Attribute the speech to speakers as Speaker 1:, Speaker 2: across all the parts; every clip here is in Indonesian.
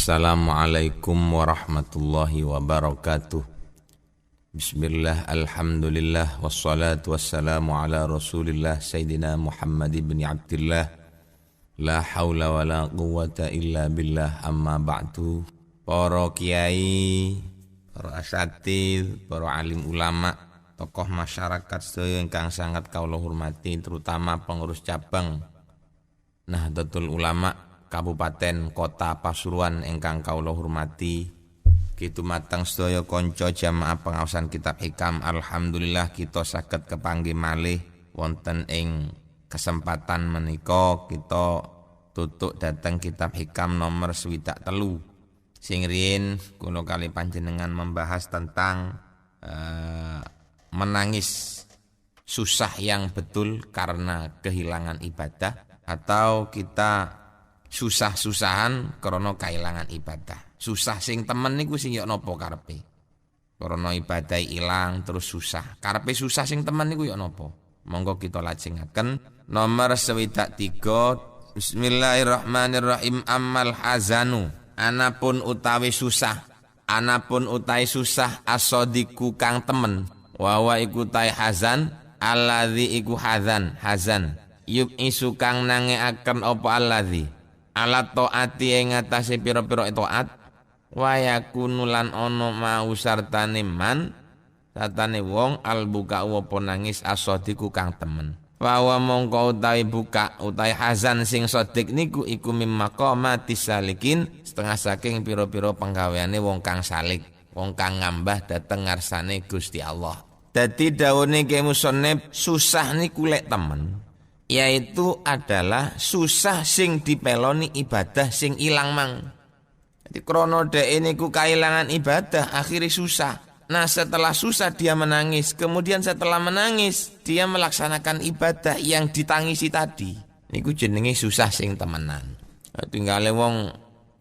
Speaker 1: Assalamualaikum warahmatullahi wabarakatuh. Bismillah, alhamdulillah, wassalatu wassalamu ala rasulillah Sayyidina Muhammad ibn Abdillah. La hawla wa la quwwata illa billah, amma ba'du. Para kiai, para asatidz, para alim ulama, tokoh masyarakat sedaya ingkang sangat kawula hormati, terutama pengurus cabang Nahdlatul Ulama Kabupaten Kota Pasuruan ingkang kawula hormati, kitu mateng sedaya kanca jamaah pengaosan kitab hikam. Alhamdulillah kita saged kepanggih malih wonten ing kesempatan menika kita tutuk dhateng kitab hikam nomor 23. Sing riyin kula kali panjenengan membahas tentang menangis susah yang betul karena kehilangan ibadah, atau kita susah-susahan karena kehilangan ibadah. Susah sing temen niku sing yo napa karepe? Karena ibadah ilang terus susah. Karepe susah sing temen niku yo napa? Monggo kita lajengaken nomor 23. Bismillahirrahmanirrahim. Ammal hazanu, anapun utawi susah, anapun utawi susah, asodiku kang temen, wawa iku tai hazan, alladzi iku hazan yub isu kang nangeaken apa alladzi ala taati ing atase pira-pira taat, wa yakunu lan ana mau sartane man satane wong albuka apa nangis asodiku kang temen. Wa mongko utawi buka utawi hazan sing sodik niku iku mimaqamati salikin, setengah saking pira-pira penggaweane wong kang salik, wong kang ngambah dhateng ngarsane Gusti Allah. Dadi dawuhe Ki Musannif, susah niku lek temen, yaitu adalah susah sing dipeloni ibadah sing ilang mang. Jadi krono dhek niku kailangan ibadah akhirnya susah. Nah setelah susah dia menangis, kemudian setelah menangis dia melaksanakan ibadah yang ditangisi tadi. Niku jenenge susah sing temenan. Tinggale wong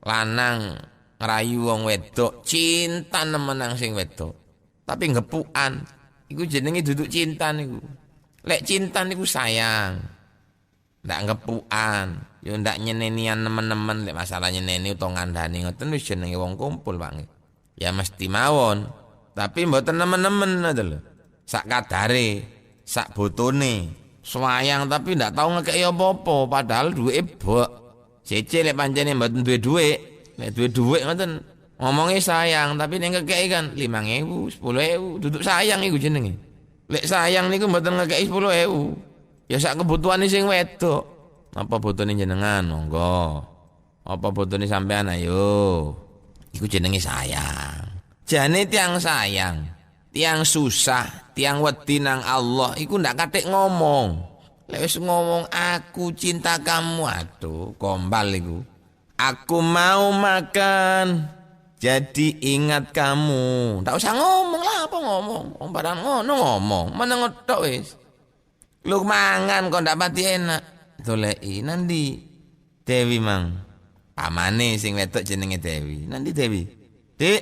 Speaker 1: lanang ngerayu wong wedok, cinta nemenang sing wedok, tapi ngepukan, iku jenenge duduk cinta niku. Lek cinta niku sayang, ndak ngepukan, yo ndak nyenenian nemen-nemen. Lek masalah nyeneni utawa ngandani ngoten wis jenenge wong kumpul, Pak. Ya mesti mawon, tapi mboten nemen-nemen lho. Sak kadare, sak botone, sayang tapi ndak tau ngekeki apa-apa, padahal duwe bok. Cece lek pancene mboten duwe dhuwit, lek duwe dhuwit ngoten ngomongnya sayang, tapi nek ngekeki kan 5.000, 10.000, duduk sayang iku jenenge. Lek sayang niku mboten ngekeki 10.000. Ya sak kebutuhane sing wedok. Apa botone jenengan? Monggo. Apa botone sampean? Ayo. Iku jenenge sayang. Jane tiang sayang, tiang susah, tiang wedi nang Allah iku ndak katik ngomong. Lek wis ngomong aku cinta kamu, aduh gombal iku. Aku mau makan, jadi ingat kamu. Ndak usah ngomong lah, apa ngomong? Wong padahal ngono ngomong, meneng tok wis. Lu mangan kok ndak pati enak. Doleki nanti Dewi mang. Pamane sing wedok jenenge Dewi. Nanti Dewi. Dik,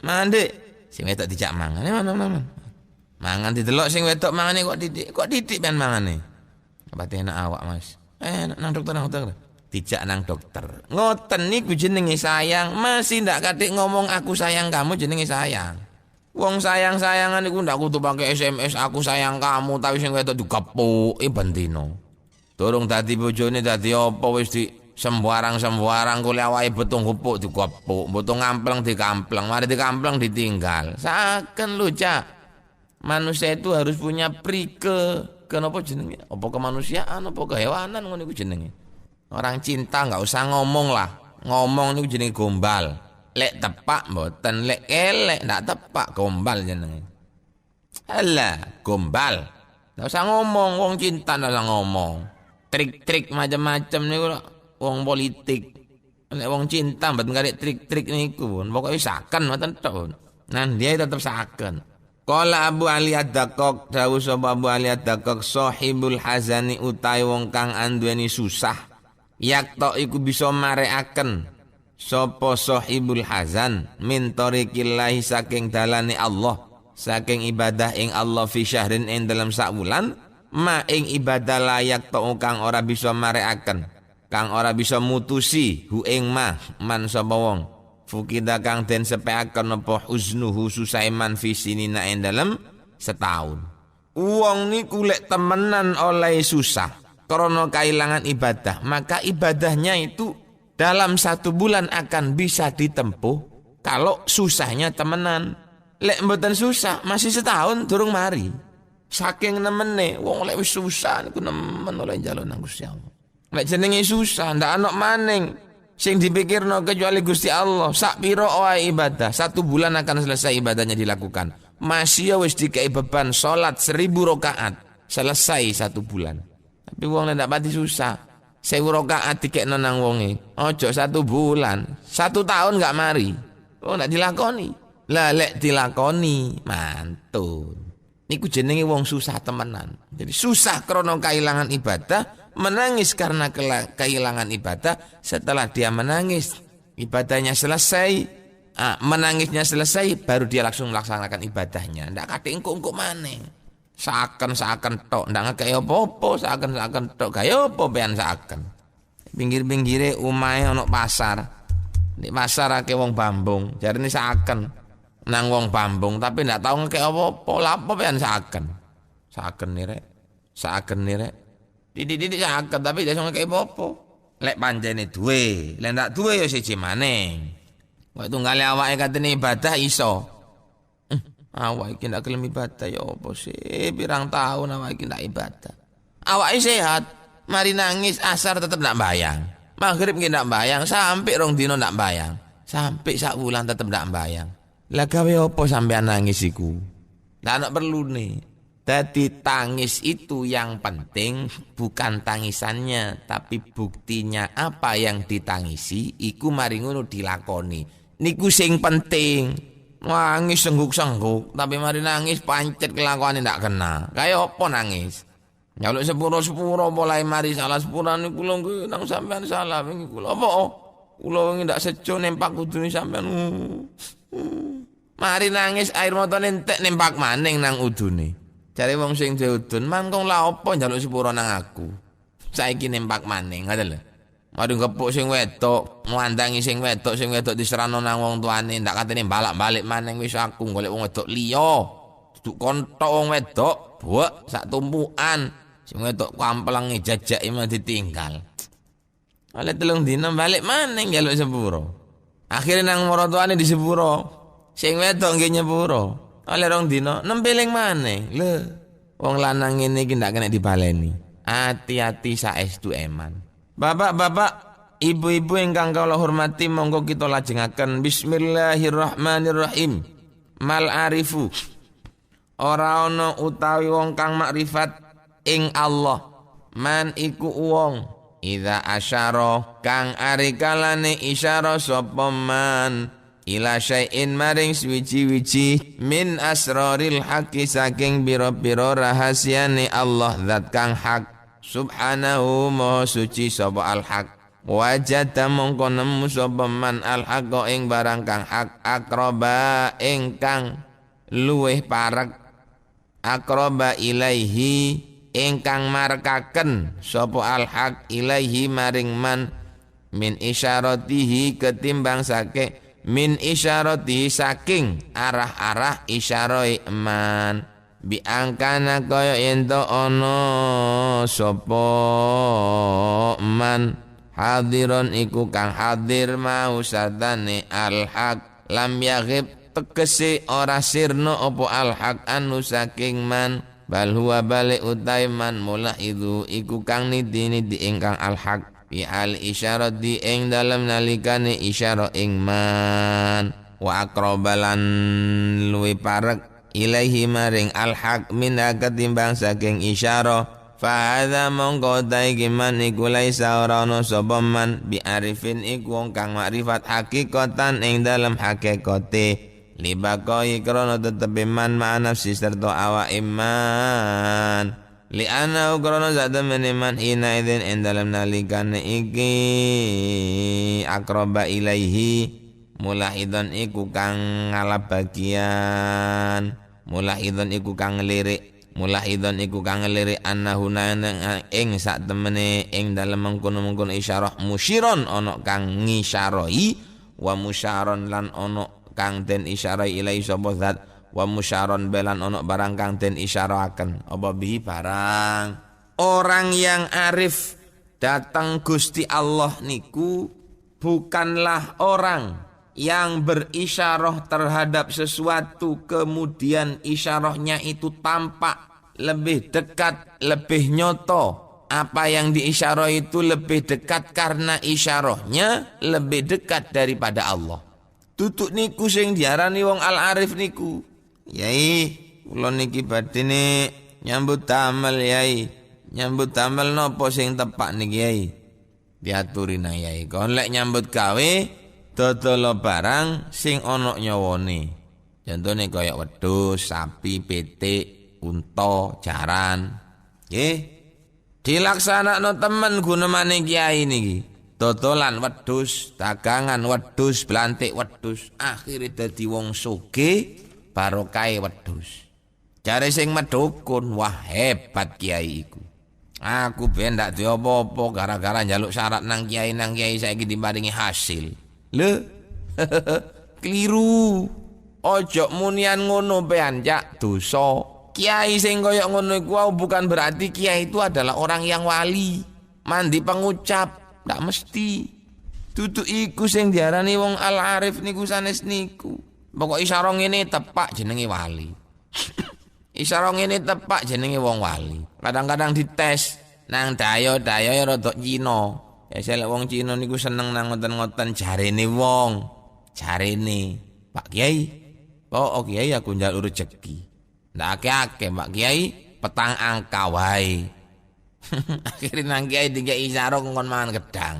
Speaker 1: mangan Dik. Sing wedok dijak mangan. Mana. Mangan didelok sing wedok mangane kok didik. Kok didik ben mangane. Pati enak awak, Mas. Nang dokter. Dijak nang dokter. Ngoten niku jenenge sayang. Masih ndak katik ngomong aku sayang kamu jenenge sayang. Wong sayang-sayangan iku ndak kudu pakai SMS aku sayang kamu, tapi sing wedok digepuki bendino. Durung dadi bojone dadi apa wis di sembarang-sembarang kule awake betung gupuk digepuk, betung ngampleng dikampleng, mari dikampleng ditinggal. Saken lho, Cak. Manusia itu harus punya prike. Kenapa jenenge? Apa kemanusiaan, apa kehewanan ngono iku jenenge. Orang cinta enggak usah ngomong lah. Ngomong niku jenenge gombal. Lek tepak mboten, lek elek ndak tepak, gombal jenenge. Alah, gombal. Ndak usah ngomong, wong cinta ndak usah ngomong. Trik-trik macam-macam niku wong politik. Lek wong cinta mboten karek trik-trik niku, pokoke saken mboten tok. Nah, dia tetep saken. Qala Abu Ali Ad-Daqqaq, dawuh sapa Abu Ali Ad-Daqqaq, sahibul hazani utawi wong kang anduweni susah, yakto iku bisa marekaken sapa sahibul hazan min tariqillahi saking dalane Allah, saking ibadah ing Allah fi syahrin ing dalam sak wulan, ma ing ibadah layak to kang ora bisa marekaken, kang ora bisa mutusi hu ing man sapa wong Fukida kang den sepeaken apa uznuhu susaiman fisinina ing dalem setahun. Wong niku lek temenan oleh susah karena kehilangan ibadah, maka ibadahnya itu dalam 1 bulan akan bisa ditempuh kalau susahnya temenan. Lek mboten susah masih setahun durung mari. Saking nemene wong lek wis susah niku nemen oleh njaluk nang Gusti Allah. Lek jenenge susah ndak ana maning sing dipikirno kecuali Gusti Allah. Sak pira wae ibadah 1 bulan akan selesai ibadahnya dilakukan. Masih wis dikai beban salat 1000 rakaat selesai 1 bulan. Tapi wong lek ndak pati susah 1000 rakaat dikekno nang wonge. Ojo 1 bulan, 1 tahun gak mari. Oh ndak dilakoni. Lah lek dilakoni mantun. Niku jenenge wong susah temenan. Jadi susah karena kehilangan ibadah, menangis karena kehilangan ibadah. Setelah dia menangis, ibadahnya selesai, menangisnya selesai, baru dia langsung melaksanakan ibadahnya. Ndak kate engko-engko maneh. Seakan-seakan tok, ndak ngekei apa-apa, seakan-seakan tok kaya apa pean seakan. Pinggir-pinggire omahe ana pasar. Di pasar akeh wong bambung, jarine seakan nang wong bambung tapi ndak tau ngekek apa-apa. Lha apa pean seakan. Seakan nih rek. Didik seakan tapi dia ngekek apa-apa. Lek pancene duwe, lek ndak duwe ya siji maneh. Kok tunggale awake katene ibadah iso. Awake iki ndak gelem ibadah ya apa sih? Pirang tahun awake iki ndak ibadah. Awake sehat, mari nangis asar tetep ndak bayang. Maghrib ki ndak bayang, sampai 2 dino ndak bayang. Sampai 1 bulan tetep ndak bayang. Lah gawe apa sampean nangis iku? Lah anak perlu nih. Dadi tangis itu yang penting bukan tangisannya, tapi buktinya apa yang ditangisi iku mari ngono dilakoni. Niku sing penting. Nangis sengguk-sengguk tapi mari nangis pancet kelakuane ndak kena. Kaya apa nangis? Nyaluk sepuro-sepuro mulai mari salah sepuran niku lho nang sampean salah wingi kula. Apa? Kula wingi ndak sejo nempak kudune sampean. Mari nangis air mata entek nempak maning nang udune. Jare wong sing diudun, mangkong la apa njaluk sepuro nang aku. Saiki nempak maning, ngoten lho. Mari ngepuk sing wedok, ngwandangi sing wedok diserano nang wong tuane, ndak katene balak-balik maning wis aku golek wong wedok liya. Duduk kontok wong wedok, buak sak tumpukan. Sing wedok kamplenge jajake mah ditinggal. Oleh 3 dina balik maning njaluk sepuro. Akhire nang maratuane di sepuro. Sing wedok nggih nyepuro. Oleh 2 dina nempeling maneh. Lho, wong lanang ngene iki ndak kena dibaleni. Hati-hati saestu eman. Bapak-bapak, ibu-ibu ingkang kula hormati, monggo kita lajengaken bismillahirrahmanirrahim. Mal arifu. Ora ana utawi wong kang makrifat ing Allah. Man iku wong idza asyara kang ari kalane isyara sapa man ila syai'in maring swiji-wiji min asraril haqqi saking biro-biro rahasiane Allah zat kang hak subhanahu maha suci sapa al haq wajada mongko nemu sapa man al haqqa ing barang kang hak akroba ingkang luweh parek akroba ilaihi ingkang markaken sapa al haq ilaihi maring man min isyaratihi ketimbang sake min isyarati saking arah-arah isyaroi man biangkana kaya ento ono sapa man hadiron iku kang hadir mau sadane al haq lam yaghib tegese ora sirna apa al haq anu saking man bal huwa balik utai man mula itu iku kang nidi ingkang al haq fi al isyarat di ing dalam nalikane isyara ing man wa aqrabalan luwi parek ilaihi maring al haq min ketimbang saking isyara fa hadza mongko taiki man iku laisa ora ono sapa man bi arifin iku wong kang makrifat hakikatan ing dalam hakikate libakoi krono tetepi man ma nafsi serta awak iman li ana ukrono zat meneman ina idin ing dalam nalikane iki akroba ilaihi mulahidon iku kang ngalap bagian mulahidon iku kang ngelirik annahu ing sak temene ing dalem mengkono-mengkono isyarah musyiron ana kang ngisyarahi wa musyaron lan ono kang den isyarai ilai sapa zat wa musyaron belan ono barang kang den isyarahaken apa bihi barang. Orang yang arif datang Gusti Allah niku bukanlah orang yang berisyarah terhadap sesuatu kemudian isyarahnya itu tampak lebih dekat, lebih nyoto. Apa yang diisyarah itu lebih dekat karena isyarahnya lebih dekat daripada Allah. Tutuk niku sing diarani wong al-arif niku. Yai, kula niki badhe nyambut damel yai. Nyambut damel napa sing tepak niki yai? Diaturi nang yai. Kon lek nyambut gawe dodol barang sing ana nyawane. Contone kaya wedhus, sapi, pitik, unta, jaran. Nggih. Dilaksanakno temen gunemane kiai niki. Dodolan wedhus, dagangan wedhus, blantik wedhus, akhire dadi wong sugih barokahe wedhus. Jare sing medhukun, wah hebat kiai iku. Aku ben ndak duwe apa-apa gara-gara njaluk syarat nang kiai saiki diparingi hasil. Lho. Keliru. Ojo munian ngono pean cak dosa. Kiai sing kaya ngono iku bukan berarti kiai itu adalah orang yang wali. Mandi pengucap, ndak mesti. Dudu iku sing diarani wong al-arif niku sanes niku. Pokok isyarah ngene tepak jenenge wali. Isyarah ngene tepak jenenge wong wali. Kadang-kadang dites nang dayo-dayo rada Cina. Ya selek wong Cina niku seneng nang ngoten-ngoten jarene wong. Jarene, Pak Kiai. Oh Kiai aku njaluk rezeki. Ndak akeh-akeh Pak Kiai, petang angka wae. Akhirnya nang Kiai dikei isyarah nggon mangan gedang.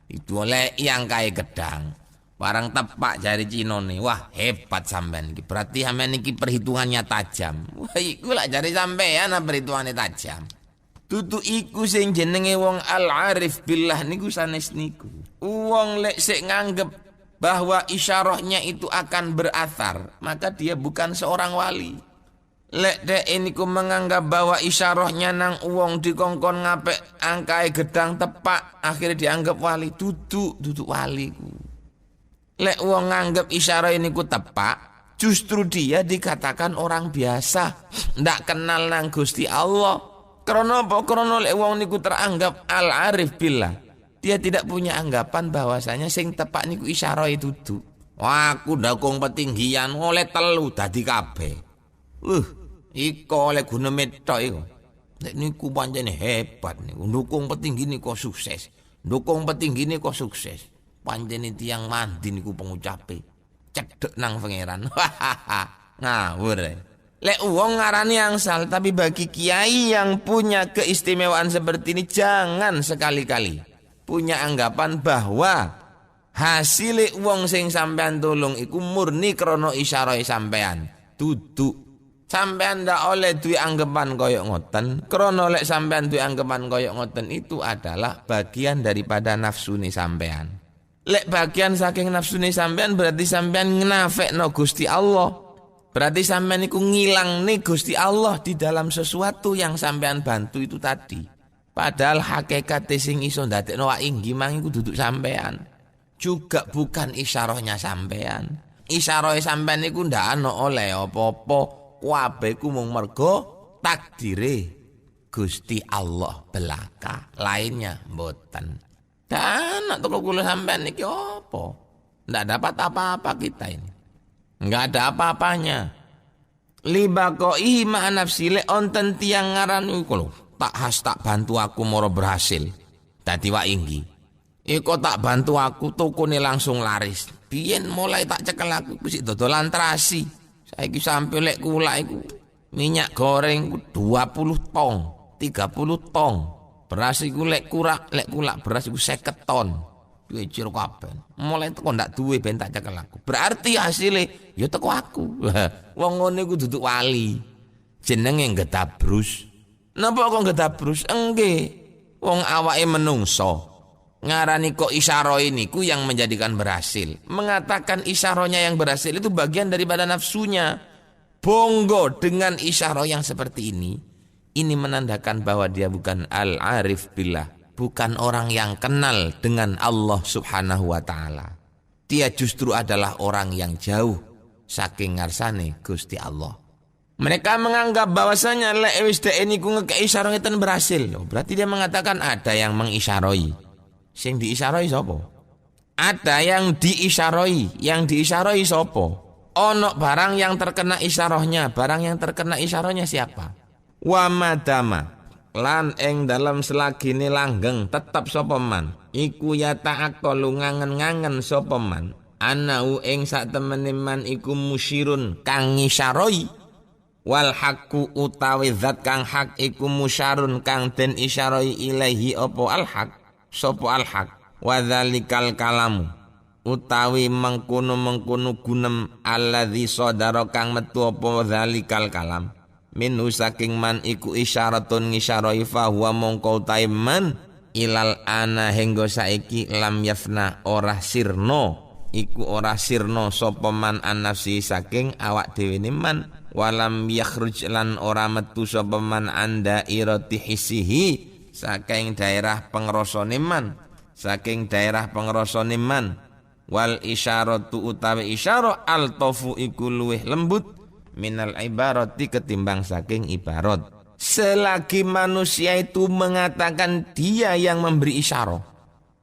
Speaker 1: Itu oleh yang kae gedang. Barang tepak jari Cina nih. Wah hebat sampean iki. Berarti sampean iki perhitungannya tajam. Wah iku lak jari sampean perhitungannya tajam. Tutu iku sing jenenge wong al-arif billah niku sanes niku. Wong lek sik nganggep bahwa isyarahnya itu akan berathar, maka dia bukan seorang wali. Lek dek niku menganggap bahwa isyarahnya nang wong dikongkon ngapik angkae gedang tepak, akhirnya dianggap wali. Duduk wali ku. Lek wong nganggep isyarah ini ku tepak, justru dia dikatakan orang biasa, ndak kenal nang Gusti Allah. Karena apa? Karena lek wong niku teranggap al-arif billah, dia tidak punya anggapan bahwasanya sing tepak niku isyarah itu duduk. Wah, aku ndakung petinggian oleh telu dadi kabeh. Iko oleh guna metok iku. Nek niku pancene hebat niku. Ndukung petinggi niku sukses. Ndukung petinggi niku sukses. Pancene tiyang mandi niku pengucape cedhek nang pangeran. Ngawur. Lek wong ngarani angsal, tapi bagi kiai yang punya keistimewaan seperti ini jangan sekali-kali punya anggapan bahwa hasil wong sing sampean tulung iku murni krana isyarah sampean. Duduk. Sampean ndak oleh duwe anggapan koyok ngoten. Krana lek sampean duwe anggapan koyok ngoten itu adalah bagian daripada nafsune sampean. Lek bagian saking nafsune sampean berarti sampean ngenafekno Gusti Allah. Berarti sampean iku ngilangne Gusti Allah di dalam sesuatu yang sampean bantu itu tadi. Padahal hakikat sing iso ndadekno wak inggi mang iku duduk sampean. Juga bukan isyarahnya sampean. Isyarah sampean iku ndak ana oleh apa-apa. Kabeh ku mung mergo takdire Gusti Allah belaka. Lainnya mboten. Dan toko kula sampean iki apa? Ndak dapat apa-apa kita ini. Enggak ada apa-apanya. Libaqoi ma nafsi le onten tiang ngaran iku lho. Tak bantu aku moro berhasil. Dadi wak inggi. Iko tak bantu aku tukune langsung laris. Biyen mulai tak cekel aku sik dodolan terasi. Saiki sampe lek kula iku minyak goreng 20 tong, 30 tong. Beras iku lek kulak beras iku 50 ton. Duwe ciro kabeh. Mulai teko ndak duwe ben tak cekel aku. Berarti hasilnya ya teko aku. Wong ngono iku duduk wali. Jenenge gedabrus. Napa kok gedabrus? Enggih. Wong awake menungso. Ngarani kok isyarah ini ku yang menjadikan berhasil. Mengatakan isyarahnya yang berhasil itu bagian daripada nafsunya. Bonggo dengan isyarah yang seperti ini. Ini menandakan bahwa dia bukan al-arif billah. Bukan orang yang kenal dengan Allah subhanahu wa ta'ala. Dia justru adalah orang yang jauh saking ngarsane Gusti Allah. Mereka menganggap bahwasanya lek wis dek niku ngekei isyarah ngeten berhasil. Berarti dia mengatakan ada yang mengisyaroi. Sing diisyaroi sapa? Ada yang diisyaroi. Yang diisyaroi sapa? Ono barang yang terkena isyarahnya. Barang yang terkena isyarahnya siapa? Wa madama lan ing dalam selagine langgeng tetap sapa man iku ya ta'aqqalu ngangen-ngangen sapa man anau ing sak temene man iku musyirun kang ngisyaroi wal haqqu utawi zat kang hak iku musyarun kang den isyaroi ilahi apa al haq sapa al haq wa dzalikal kalamu utawi mengkono-mengkono gunem alladzi sadara kang metu apa dzalikal kalam minhu saking man iku isyaratun ngisyarai fahuwa mongko taiman ilal ana hingga saiki lam yafna ora sirno iku ora sirno sapa man annafsi saking awak dhewe man walam yakhruj lan ora metu sapa man anda irati hisihi saking daerah pengrasane man saking daerah pengrasane man wal isyaratu utawi isyarah altofu iku luwih lembut minal ibarati ketimbang saking ibarat. Selagi manusia itu mengatakan dia yang memberi isyarat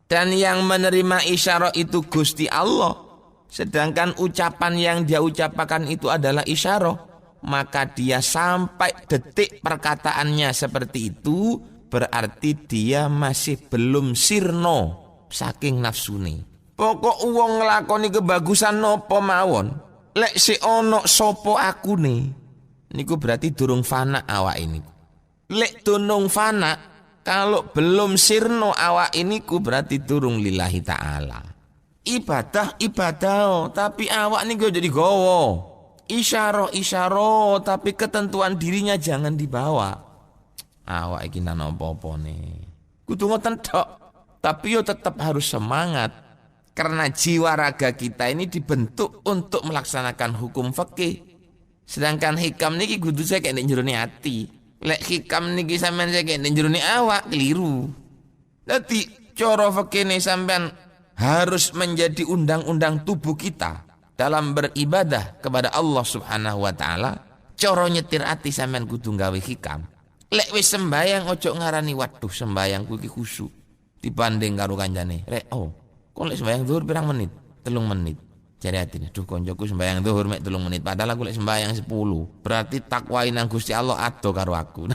Speaker 1: dan yang menerima isyarat itu Gusti Allah, sedangkan ucapan yang dia ucapkan itu adalah isyarat, maka dia sampai detik perkataannya seperti itu berarti dia masih belum sirno saking nafsune. Pokok wong nglakoni kebagusan nopo mawon lek si ono sopo aku nih, niku berarti durung fana awak ini. Lek dunung fana, kalau belum sirno awak ini ku berarti durung lillahi ta'ala. Ibadah, tapi awak niku jadi gowo. Isyarah, tapi ketentuan dirinya jangan dibawa. Awak iki nang apa-apa nih. Kudu ngoten tok, tapi yo tetap harus semangat. Karena jiwa raga kita ini dibentuk untuk melaksanakan hukum fikih. Sedangkan hikam niki kudu saya kayak njroning ati. Lek hikam niki sampean saya kayak njroning awak keliru. Dadi cara fikih ne sampean harus menjadi undang-undang tubuh kita dalam beribadah kepada Allah Subhanahu wa taala. Cara nyetir ati sampean kudu gawe hikam. Lek wis sembayang ojo ngarani waduh sembayangku iki khusyuk dibanding karo kancane. Rek kok lek sembahyang zuhur pirang menit? 3 menit. Jare atine, duh koncoku sembahyang zuhur mek 3 menit, padahal aku lek sembahyang 10. Berarti takwa nang Gusti Allah ado karo aku.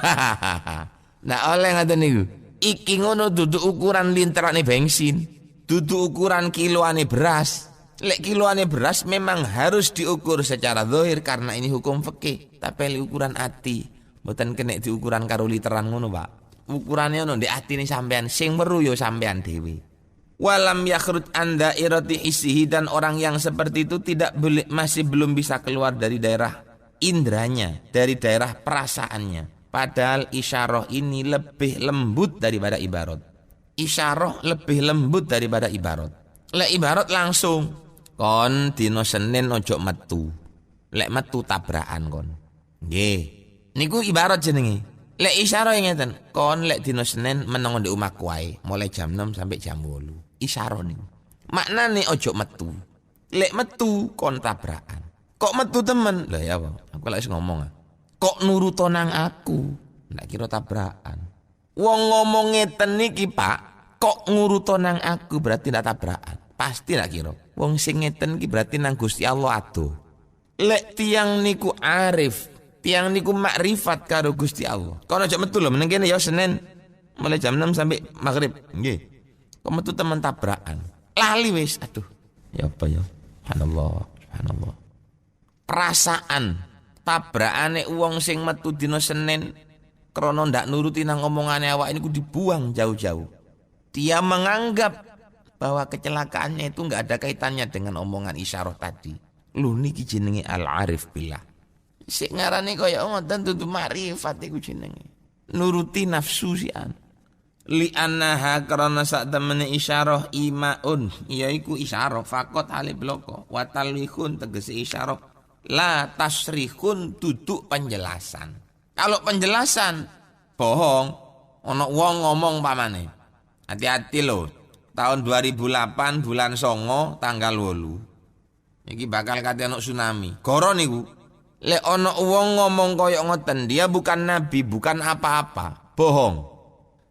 Speaker 1: Nah, oleh ngoten niku. Iki ngono dudu ukuran linterane bensin, dudu ukuran kiloane beras. Lek kiloane beras memang harus diukur secara zahir karena ini hukum fikih. Tapi lek ukuran ati, mboten kena diukuran karo literan ngono, Pak. Ukurannya ono ndek atine sampean, sing weruh ya sampean dhewe. Walam yakhruj anda irati isihi dan orang yang seperti itu masih belum bisa keluar dari daerah indranya, dari daerah perasaannya. Padahal isyarah ini lebih lembut daripada ibarat. Isyarah lebih lembut daripada ibarat. Lek ibarat langsung kon dino Senin ojo metu. Lek metu tabrakan kon. Nggih. Niku ibarat jenenge. Lek isyarah ngeten, kon lek dino Senin meneng ndek omahku wae, mulai jam 6 sampai jam 8. Isyarah nih. Maknane ojo metu. Lek metu kon tabrakan. Kok metu temen? Lah ya apa? Aku lek ngomong. Kok nuruto nang aku? Ndak kira tabrakan. Wong ngomong ngeten niki, Pak, kok nguruto nang aku berarti ndak tabrakan. Pasti ndak kira. Wong sing ngeten iki berarti nang Gusti Allah ado. Lek tiang niku arif, tiang niku makrifat karo Gusti Allah. Kono aja metu lho meneng kene ya Senin mulai jam 6 sampai maghrib. Nggih. Kok metu temen tabrakan. Lali wis, aduh. Ya apa ya? Subhanallah. Perasaan tabrakane wong sing metu dina Senin krana ndak nuruti nang omongane awak ini ku dibuang jauh-jauh. Dia menganggap bahwa kecelakaannya itu enggak ada kaitannya dengan omongan isyarah tadi. Lho niki jenenge al-arif billah. Sik ngarani kaya ngoten dudu makrifat iku jenenge. Nuruti nafsu sian. Li annaha karena sak temene isyarah imaun, yaiku isyarah fakot hale bloko wa talwihun tegese isyarah la tasrihun duduk penjelasan. Kalau penjelasan bohong, ono wong ngomong pamane. Hati-hati lho. tahun 2008 bulan Songo tanggal 8. Iki bakal kate ono tsunami. Goro niku. Lek ono wong ngomong koyok ngoten, dia bukan nabi, bukan apa-apa. Bohong.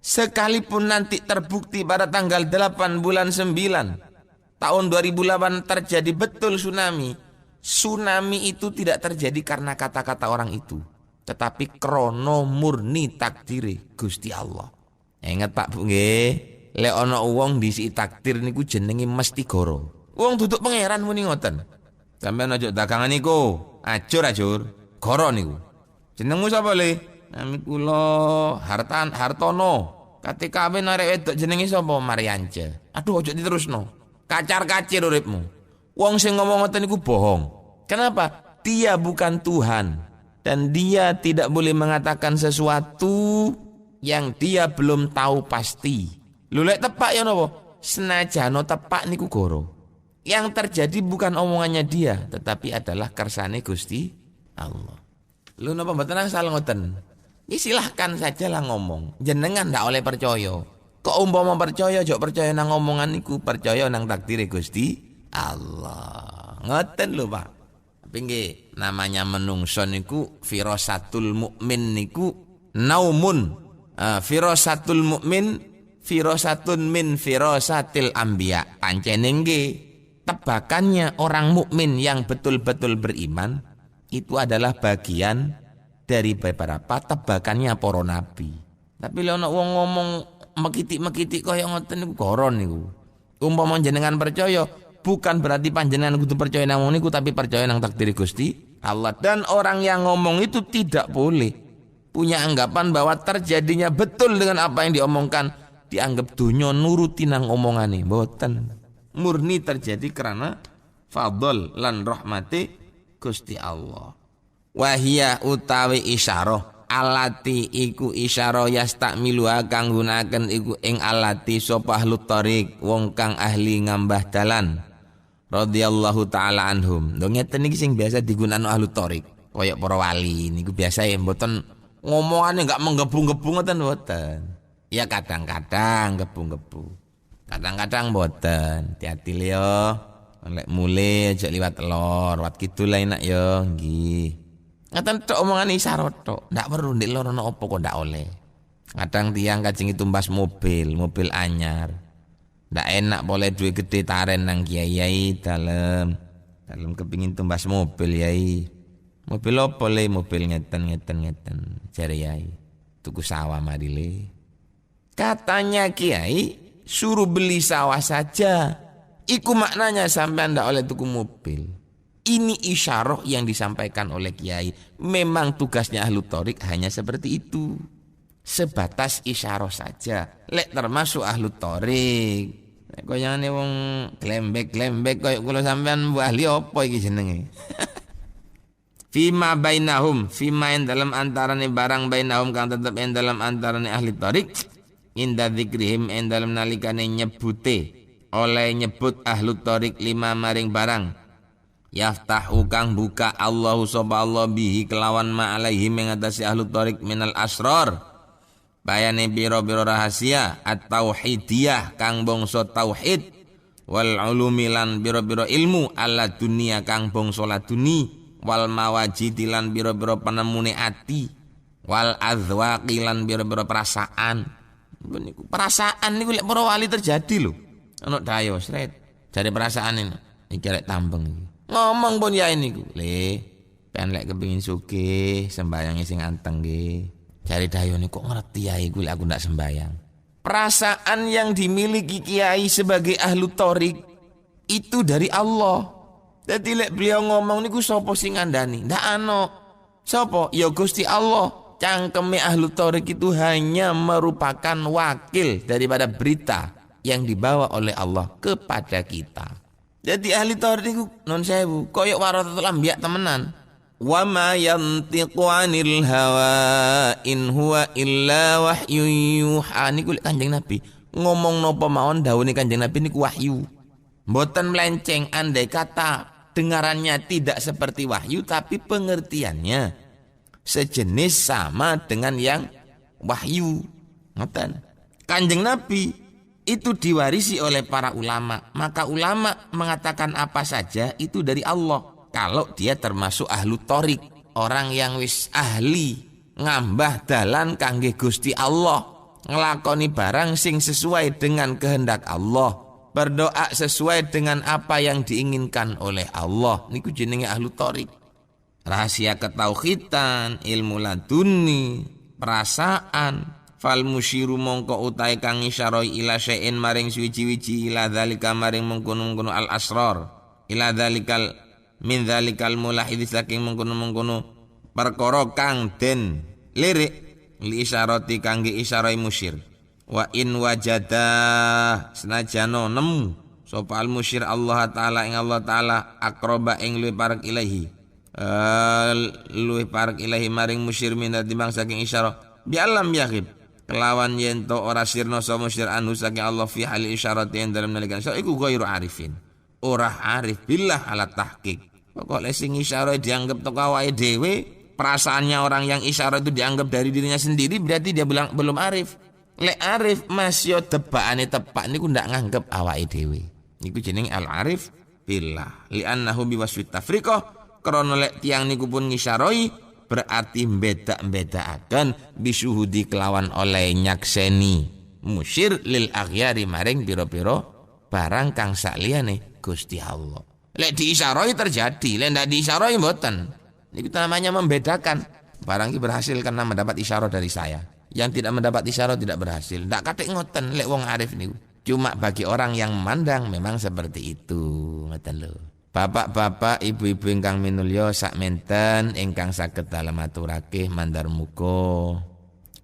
Speaker 1: Sekalipun nanti terbukti pada tanggal 8 bulan 9 tahun 2008 terjadi betul tsunami. Tsunami itu tidak terjadi karena kata-kata orang itu, tetapi krono murni takdire Gusti Allah. Ingat Pak Bu nggih, lek ana wong disi takdir niku jenenge mesti goro. Wong duduk pangeran muni ngoten. Sampeyan aja dagangan niku, ajur. Goro niku. Jenengmu sapa le? Nami kula Hartono. Kate kawin arek wedok jenenge sapa? Mariance. Aduh aja diterusno. Kacar-kacir uripmu. Wong sing ngomong ngoten niku bohong. Kenapa? Dia bukan Tuhan dan dia tidak boleh mengatakan sesuatu yang dia belum tahu pasti. Lho lek tepak ya napa? Senajano tepak niku goro. Yang terjadi bukan omongannya dia, tetapi adalah kersane Gusti Allah. Lho napa mboten asal ngoten? Ya silahkan saja lah ngomong. Jenengan ndak oleh percaya. Kok umpama percaya, jok percaya nang omongan niku, percaya nang takdire Gusti Allah. Ngoten lho Pak. Tapi nggih, namanya menungso niku firasatul mukmin niku naumun. Firasatul mukmin firasatun min firasatil anbiya. Pancene nggih, tebakannya orang mukmin yang betul-betul beriman itu adalah bagian dari beberapa tebakannya para nabi. Tapi lek ana wong ngomong mekitik-mekitik kaya ngoten niku goron niku. Umpama jenengan percaya, bukan berarti panjenengan kudu percaya nang niku, tapi percaya nang takdir Gusti Allah. Dan orang yang ngomong itu tidak boleh punya anggapan bahwa terjadinya betul dengan apa yang diomongkan, dianggap dunya nuruti nang omongane. Mboten. Murni terjadi karena fadl lan rahmati Gusti Allah. Wahia utawi isyarah alati iku isyarah yastakmilu kang gunaken iku ing alati sapa ahlu thariq wong kang ahli ngambah dalan radhiyallahu taala anhum. Lho ngeten iki sing biasa digunakno ahlu thariq kaya para wali niku biasa ya mboten ngomongane enggak menggebu-gebu ngoten mboten. Ya kadang-kadang gebu-gebu. Kadang-kadang mboten. Hati-hati yo. Lek mule aja liwat lor, liwat kidul enak yo nggih. Ngaten tok omongane isyarat tok. Ndak perlu ndek lor ono apa kok ndak oleh. Kadang tiang kajengi tumbas mobil anyar. Ndak enak boleh duit gede taren nang kiai dalem kepingin tumbas mobil yai. Mobil apa le? Mobil ngeten jare yai. Tuku sawah marile. Katanya kiai suruh beli sawah saja. Iku maknanya sampean ndak oleh tuku mobil. Ini isyarah yang disampaikan oleh kiai. Memang tugasnya ahlu thariq hanya seperti itu. Sebatas isyarah saja. Lek termasuk ahlu thariq. Lek koyane wong glembek-glembek koyo kula sampean mbah ahli apa iki jenenge? Fima bainahum, fima yang dalam antarane barang bainahum kang tetep yang dalam antarane ahli thariq. Inda dzikrihim yang dalam nalikane nyebute. Oleh nyebut ahlu thariq lima maring barang. Yaftahu kang buka Allahu sapa Allah bihi kelawan ma alaihi mengatasi ahlu thariq minal asrar. Bayane biro-biro rahasia at-tauhidiyah kang bangsa tauhid wal ulumi lan biro-biro ilmu ala dunia kang bangsa laduni wal mawajid lan biro-biro penemune ati wal azwaqi lan biro-biro perasaan. Perasaan niku lek para wali terjadi lho. Ana dayo sret jare perasaan iki rek tambeng iki. Ngomong pun ya ini ku le pen lek kepengin sugih sembayange sing anteng nggih. Jare dayone kok ngerti ya iku lek aku ndak sembayang. Perasaan yang dimiliki kiai sebagai ahlu thariq itu dari Allah. Dadi lek beliau ngomong niku sapa sing ngandani? Ndak ana. Sapa? Ya Gusti Allah. Cangkeme ahlu thariq itu hanya merupakan wakil daripada berita yang dibawa oleh Allah kepada kita. Jadi ahli thariq niku non sewu koyok waratul anbiya temenan. Wa ma yantiqu 'anil hawa in huwa illa wahyu yuha. Niku Kanjeng Nabi ngomong napa mawon dawuhe Kanjeng Nabi niku wahyu. Mboten melenceng, andai kata dengarannya tidak seperti wahyu tapi pengertiannya sejenis sama dengan yang wahyu. Ngoten. Kanjeng Nabi itu diwarisi oleh para ulama. Maka ulama mengatakan apa saja itu dari Allah. Kalau dia termasuk ahlu torik, orang yang wis ahli ngambah dalan kangge Gusti Allah, ngelakoni barang sing sesuai dengan kehendak Allah, berdoa sesuai dengan apa yang diinginkan oleh Allah. Niku jenenge ahlu torik. Rahasia ketauhidan, ilmu laduni, perasaan. Fal musyiru mongko utai kang isyarai ila syai'in maring suwi-wiji ila dzalika maring mengkono-mengkono al asrar ila dzalikal min dzalikal mulahid saking mengkono-mengkono perkara kang den lirik li isyarati kangge isyarai musyir. Wa in wajada senajano nemu sapa al musyir Allah taala ing Allah taala aqraba ing luwih parek ilahi luwih parek ilahi maring musyir min timbang saking isyarah bi alam yaghib kelawan yen to ora sirna sapa musyir anu saking Allah fi hal isyarat yen dalam nalikan so iku ghairu arifin ora arif billah ala tahqiq. Pokoke sing isyarah dianggap teko awake dhewe, perasaannya orang yang isyarah itu dianggap dari dirinya sendiri, berarti dia belum arif. Lek arif masih tebakane tepak niku ndak nganggep awake dhewe. Niku jeneng al arif billah li annahu biwasfit tafriqah krana lek tiyang niku pun ngisyarahi berarti beda-bedaaken bisuhudi kelawan oleh nyakseni musyir lil aghyari maring pira-pira barang kang sakliyane Gusti Allah. Lek diisyarahi terjadi, lek ndak diisyarahi mboten. Niku namanya membedakan. Barang iki berhasil karena mendapat isyarah dari saya. Yang tidak mendapat isyarah tidak berhasil. Ndak katik ngoten lek wong arif niku. Cuma bagi orang yang memandang memang seperti itu. Ngoten lho. Bapak-bapak, ibu-ibu ingkang minulya sakmenten ingkang saged dalem aturake mandar muga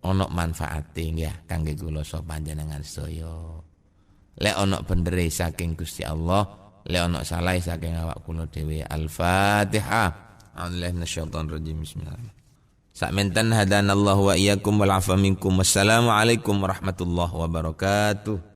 Speaker 1: ana manfaate nggih kangge kula saha panjenengan sedaya. Lek ana bendere saking Gusti Allah, lek ana salah saking awak kula dhewe. Al-Fatihah. A'udzubillahi minasyaitonir rajim. Bismillah. Sakmenten hadanallahu wa iyyakum wal afa minkum. Wassalamu alaikum warahmatullahi wabarakatuh.